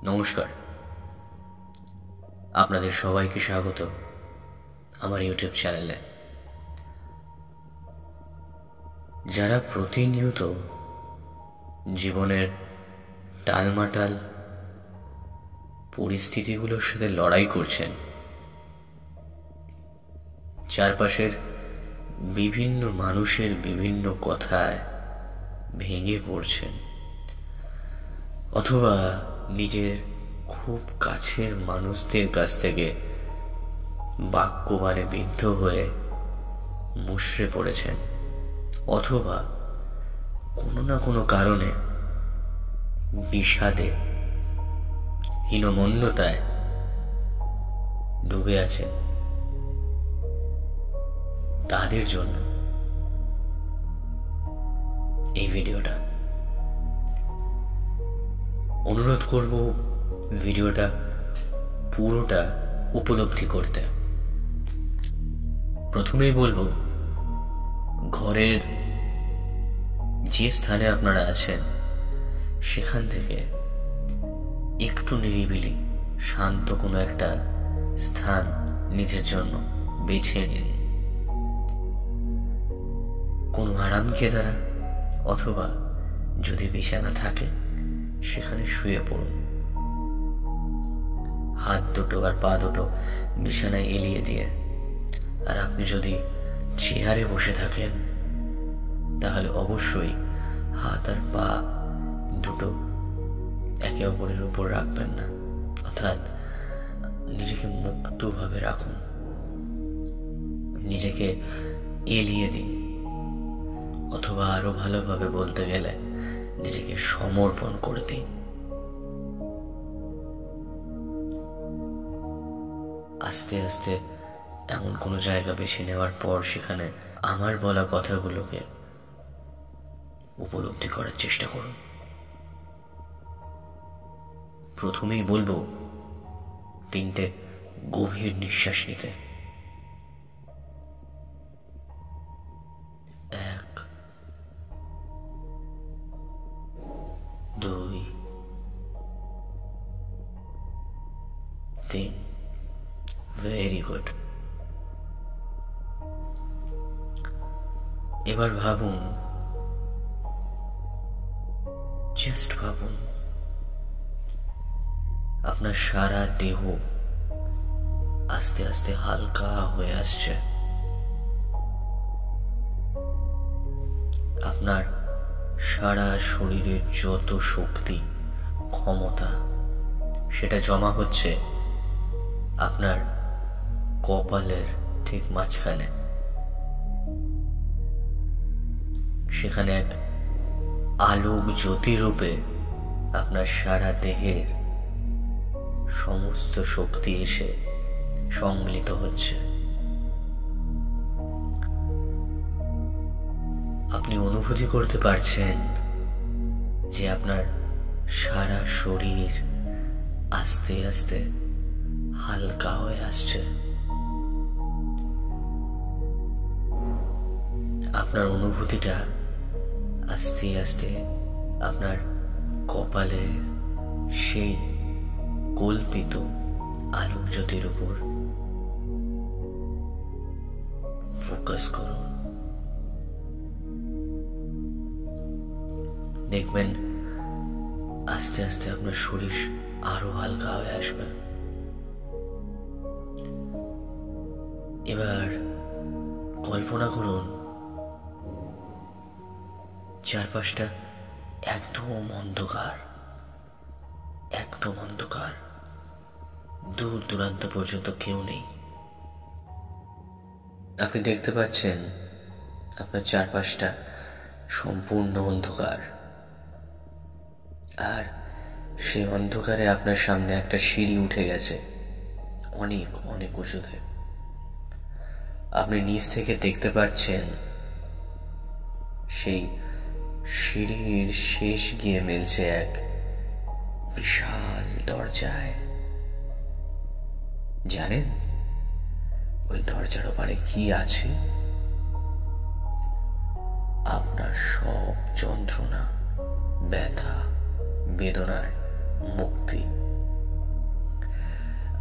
নমস্কার, আপনাদের সবাইকে স্বাগত আমার ইউটিউব চ্যানেলে। যারা প্রতিনিয়ত জীবনের টালমাটাল পরিস্থিতিগুলোর সাথে লড়াই করছেন, চারপাশের বিভিন্ন মানুষের বিভিন্ন কথায় ভেঙে পড়ছেন, অথবা নিজের খুব কাছের মানুষদের কাছ থেকে বাক্যবাণে বিদ্ধ হয়ে মুষড়ে পড়েছেন, অথবা কোনো না কোনো কারণে বিষাদে হীনমন্যতায় ডুবে আছেন, তাদের জন্য এই ভিডিওটা। অনুরোধ করব ভিডিওটা পুরোটা উপলব্ধি করতে। প্রথমেই বলবো, ঘরের যে স্থানে আপনারা আছেন সেখান থেকে একটু নিরিবিলি শান্ত কোনো একটা স্থান নিজের জন্য বেছে নিন। কোনো আরাম কেদারা অথবা যদি বিছানা থাকে সেখানে শুয়ে পড়ুন। হাত দুটো আর পা দুটো বিছানায় এলিয়ে দিয়ে, আর আপনি যদি চেয়ারে বসে থাকেন তাহলে অবশ্যই হাত আর পা দুটো একে অপরের উপর রাখবেন না, অর্থাৎ নিজেকে মুক্তভাবে রাখুন, নিজেকে এলিয়ে দিন, অথবা আরো ভালোভাবে বলতে গেলে নিজেকে সমর্পণ করে দিন। আস্তে আস্তে এমন কোনো জায়গা বেছে নেওয়ার পর সেখানে আমার বলা কথাগুলোকে উপলব্ধি করার চেষ্টা করুন। প্রথমেই বলবো 3টে গভীর নিঃশ্বাস নিতে। 1, 2, 3। Very good. এবার ভাবুন, জাস্ট ভাবুন, আপনার সারা দেহ আস্তে আস্তে হালকা হয়ে আসছে। আপনার সারা শরীরের যত শক্তি, ক্ষমতা, সেটা জমা হচ্ছে আপনার কপালের ঠিক মাঝখানে। সেখানে এক আলোক জ্যোতি রূপে আপনার সারা দেহের সমস্ত শক্তি এসে সম্মিলিত হচ্ছে। আপনি অনুভূতি করতে পারছেন যে আপনার সারা শরীর আস্তে আস্তে হালকা হয়ে আসছে। আপনার অনুভূতিটা আস্তে আস্তে আপনার কপালে সেই কল্পিত আলোক জ্যোতির উপর ফোকাস করুন। দেখবেন আস্তে আস্তে আপনার শরীর আরো হালকা হয়ে আসবে। এবার কল্পনা করুন, চারপাশটা একদম অন্ধকার, একদম অন্ধকার, দূর দূরান্ত পর্যন্ত কেউ নেই। আপনি দেখতে পাচ্ছেন আপনার চারপাশটা সম্পূর্ণ অন্ধকার, আর সেই অন্ধকারে আপনার সামনে একটা সিঁড়ি উঠে গেছে অনেক অনেক উঁচুতে। আপনি নিচ থেকে দেখতে পাচ্ছেন সেই সিঁড়ির শেষ গিয়ে মিলছে এক বিশাল দরজায়। জানেন ওই দরজার ওপারে কি আছে? আপনার সব যন্ত্রণা, ব্যথা, বেদনার মুক্তি।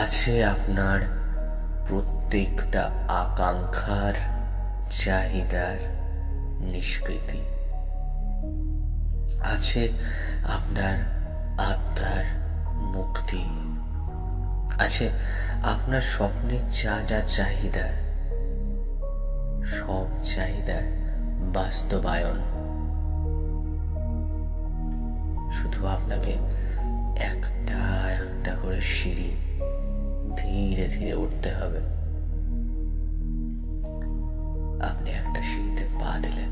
আছে আপনার প্রত্যেকটা আকাঙ্ক্ষার, চাহিদার নিষ্কৃতি। আছে আপনার আত্মার মুক্তি। আছে আপনার স্বপ্নের যা যা চাহিদা, সব চাহিদার বাস্তবায়ন। শুধু আপনাকে একটা একটা করে সিঁড়ি ধীরে ধীরে উঠতে হবে। আপনি একটা সিঁড়িতে পা দিলেন,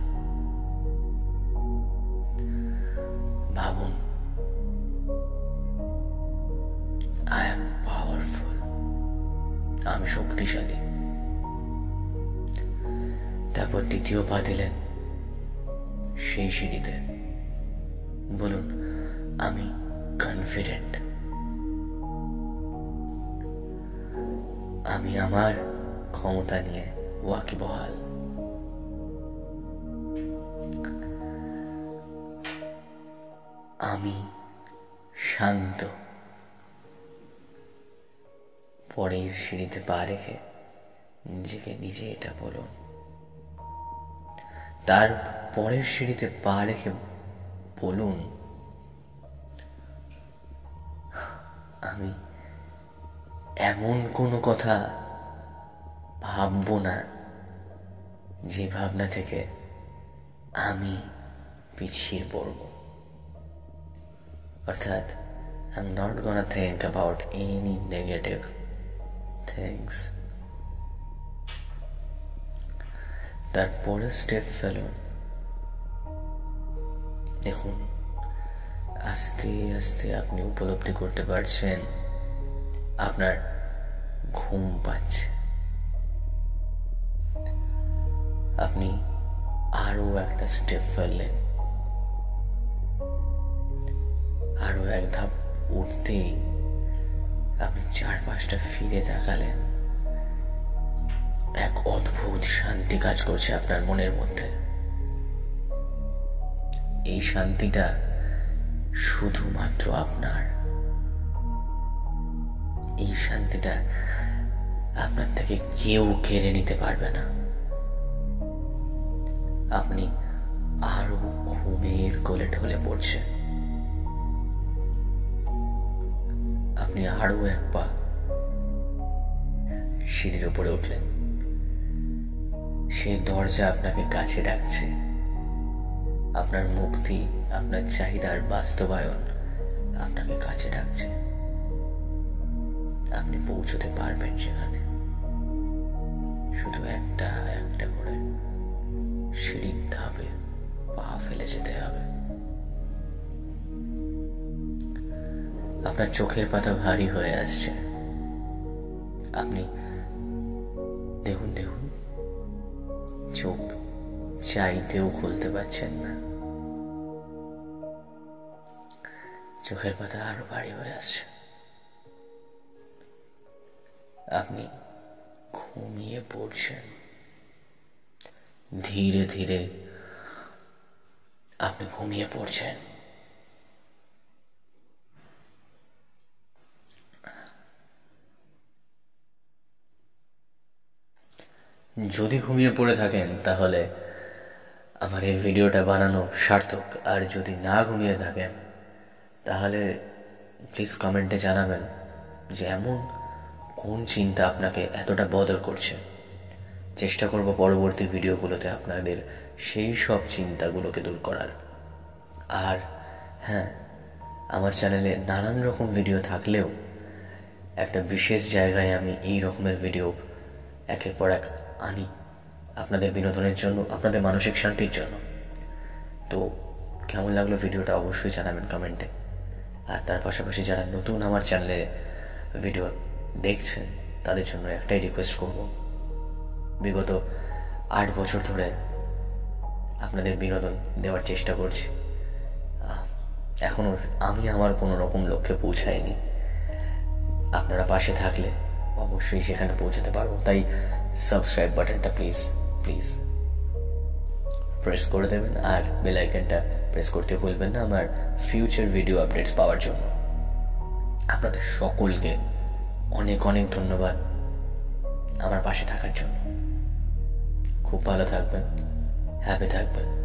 ভাবুন, আই এম পাওয়ারফুল, আমি শক্তিশালী। তারপর দ্বিতীয় পা দিলেন সেই সিঁড়িতে, বলুন, আমি কনফিডেন্ট, আমি আমার ক্ষমতা নিয়ে ওয়াকিবহাল। আমি শান্ত। পরের সিঁড়িতে পা রেখে নিজেকে নিজে এটা বলুন। তার পরের সিঁড়িতে পা রেখে বলুন, আমি এমন কোনো কথা ভাববো না যে ভাবনা থেকে আমি পিছিয়ে পড়ব। অর্থাৎ I'm not gonna think about any negative things. তারপরে স্টেপ ফেলুন। দেখুন, আস্তে আস্তে আপনি উপলব্ধি করতে পারছেন আপনার ঘুম পাচ্ছে। আপনি আরো একটা স্টেপ ফেললেন। আরো এক ধাপ উঠতেই আপনি চারপাশটা ফিরে তাকালেন। এক অদ্ভুত শান্তি কাজ করছে আপনার মনের মধ্যে। এই শান্তিটা শুধুমাত্র আপনার। এই শান্তিটা আপনার থেকে কেউ কেড়ে নিতে পারবে না। আপনি আরো ঘুমের কোলে ঢলে পড়ছেন। আপনি আরো এক পা সিঁড়ির উপরে উঠলেন। সেই দরজা আপনাকে কাছে ডাকছে। আপনার মুক্তি, আপনার চাহিদার বাস্তবায়ন আপনাকে কাছে ডাকছে। আপনি পৌঁছতে পারবেন সেখানে। শুধু একটা একটা করে সিঁড়ির ধাপে পা ফেলে যেতে হবে। আপনার চোখের পাতা ভারী হয়ে আসছে। আপনি দেখুন, চোখ চাইতেও খুলতে পারছেন না। চোখের পাতা আরো ভারী হয়ে আসছে। আপনি ঘুমিয়ে পড়ছেন। ধীরে ধীরে আপনি ঘুমিয়ে পড়ছেন। যদি ঘুমিয়ে পড়ে থাকেন তাহলে আমার এই ভিডিওটা বানানো সার্থক। আর যদি না ঘুমিয়ে থাকেন তাহলে প্লিজ কমেন্টে জানাবেন যে এমন কোন চিন্তা আপনাকে এতটা বদল করছে। চেষ্টা করব পরবর্তী ভিডিওগুলোতে আপনাদের সেই সব চিন্তাগুলোকে দূর করার। আর হ্যাঁ, আমার চ্যানেলে নানান রকম ভিডিও থাকলেও একটা বিশেষ জায়গায় আমি এই রকমের ভিডিও একের পর এক আনি আপনাদের বিনোদনের জন্য, আপনাদের মানসিক শান্তির জন্য। তো কেমন লাগলো ভিডিওটা অবশ্যই জানাবেন কমেন্টে। আর তার পাশাপাশি যারা নতুন আমার চ্যানেলে ভিডিও দেখছেন তাদের জন্য একটাই রিকোয়েস্ট করব, বিগত 8 বছর ধরে আপনাদের বিনোদন দেওয়ার চেষ্টা করছি। এখনো আমি আমার কোনো রকম লক্ষ্যে পৌঁছাইনি। আপনারা পাশে থাকলে অবশ্যই সেখানে পৌঁছাতে পারবো। তাই সাবস্ক্রাইব বাটনটা প্লিজ প্রেস করে দেবেন। আর বেল আইকনটা প্রেস করতে ভুলবেন না আমার ফিউচার ভিডিও আপডেটস পাওয়ার জন্য। আপনাদের সকলকে অনেক অনেক ধন্যবাদ আমার পাশে থাকার জন্য। খুব ভালো থাকবেন, হ্যাপি থাকবেন।